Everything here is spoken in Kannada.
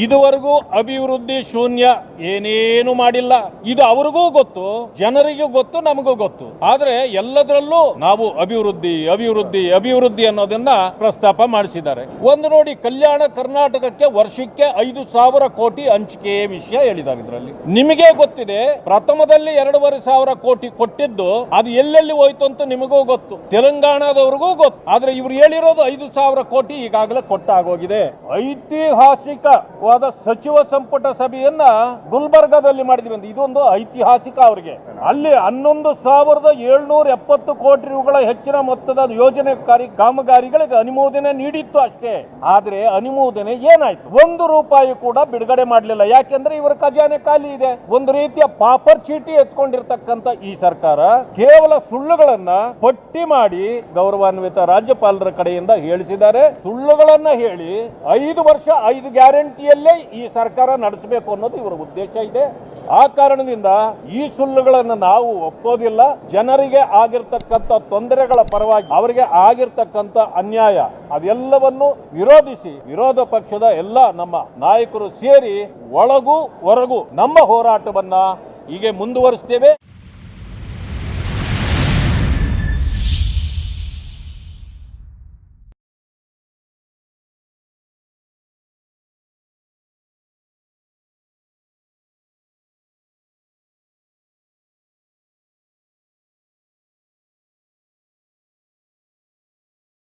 ಇದುವರೆಗೂ ಅಭಿವೃದ್ಧಿ ಶೂನ್ಯ, ಏನೇನು ಮಾಡಿಲ್ಲ. ಇದು ಅವ್ರಿಗೂ ಗೊತ್ತು, ಜನರಿಗೂ ಗೊತ್ತು, ನಮಗೂ ಗೊತ್ತು. ಆದ್ರೆ ಎಲ್ಲದರಲ್ಲೂ ನಾವು ಅಭಿವೃದ್ಧಿ ಅಭಿವೃದ್ಧಿ ಅಭಿವೃದ್ಧಿ ಅನ್ನೋದನ್ನ ಪ್ರಸ್ತಾಪ ಮಾಡಿಸಿದ್ದಾರೆ. ಒಂದು ನೋಡಿ, ಕಲ್ಯಾಣ ಕರ್ನಾಟಕಕ್ಕೆ ವರ್ಷಕ್ಕೆ 5,000 ಕೋಟಿ ಹಂಚಿಕೆ ವಿಷಯ ಹೇಳಿದ್ದಾರೆ. ಇದರಲ್ಲಿ ನಿಮಗೆ ಗೊತ್ತಿದೆ, ಪ್ರಥಮದಲ್ಲಿ 2,500 ಕೋಟಿ ಕೊಟ್ಟಿದ್ದು ಅದು ಎಲ್ಲೆಲ್ಲಿ ಹೋಯ್ತು ಅಂತ ನಿಮಗೂ ಗೊತ್ತು, ತೆಲಂಗಾಣದವ್ರಿಗೂ ಗೊತ್ತು. ಆದ್ರೆ ಇವ್ರು ಹೇಳಿರೋದು 5,000 ಕೋಟಿ ಈಗಾಗಲೇ ಕೊಟ್ಟಾಗೋಗಿದೆ. ಐತಿಹಾಸಿಕವಾದ ಸಚಿವ ಸಂಪುಟ ಸಭೆಯನ್ನ ಗುಲ್ಬರ್ಗಾದಲ್ಲಿ ಮಾಡಿದ್ವಿ ಅಂತ, ಇದೊಂದು ಐತಿಹಾಸಿಕ. ಅವರಿಗೆ ಅಲ್ಲಿ 11,770 ಕೋಟಿ ರೂಗಳ ಹೆಚ್ಚಿನ ಮೊತ್ತದ ಯೋಜನೆ ಕಾಮಗಾರಿಗಳಿಗೆ ಅನುಮೋದನೆ ನೀಡಿತ್ತು ಅಷ್ಟೇ. ಆದ್ರೆ ಅನುಮೋದನೆ ಏನಾಯ್ತು? 1 ರೂಪಾಯಿ ಕೂಡ ಬಿಡುಗಡೆ ಮಾಡಲಿಲ್ಲ. ಯಾಕೆಂದ್ರೆ ಇವರ ಖಜಾನೆ ಖಾಲಿ ಇದೆ. ಒಂದು ರೀತಿಯ ಪಾಪರ್ ಚೀಟಿ ಎತ್ಕೊಂಡಿರ್ತಕ್ಕಂಥ ಈ ಸರ್ಕಾರ ಕೇವಲ ಸುಳ್ಳುಗಳನ್ನ ಪಟ್ಟಿ ಮಾಡಿ ಗೌರವಾನ್ವಿತ ರಾಜ್ಯಪಾಲರ ಕಡೆಯಿಂದ ಹೇಳಿಸಿದ್ದಾರೆ. ಸುಳ್ಳುಗಳನ್ನ ಹೇಳಿ 5 ವರ್ಷ 5 ಗ್ಯಾರಂಟಿಯಲ್ಲೇ ಈ ಸರ್ಕಾರ ನಡೆಸಬೇಕು ಅನ್ನೋದು ಇವರ ಉದ್ದೇಶ ಇದೆ. ಆ ಕಾರಣದಿಂದ ಈ ಸುಳ್ಳುಗಳನ್ನು ನಾವು ಒಪ್ಪೋದಿಲ್ಲ. ಜನರಿಗೆ ಆಗಿರ್ತಕ್ಕಂಥ ತೊಂದರೆಗಳ ಪರವಾಗಿ, ಅವರಿಗೆ ಆಗಿರ್ತಕ್ಕಂಥ ಅನ್ಯಾಯ ಅದೆಲ್ಲವನ್ನು ವಿರೋಧಿಸಿ ವಿರೋಧ ಪಕ್ಷದ ಎಲ್ಲ ನಮ್ಮ ನಾಯಕರು ಸೇರಿ ಒಳಗೂ ಹೊರಗೂ ನಮ್ಮ ಹೋರಾಟವನ್ನ ಹೀಗೆ ಮುಂದುವರಿಸ್ತೇವೆ.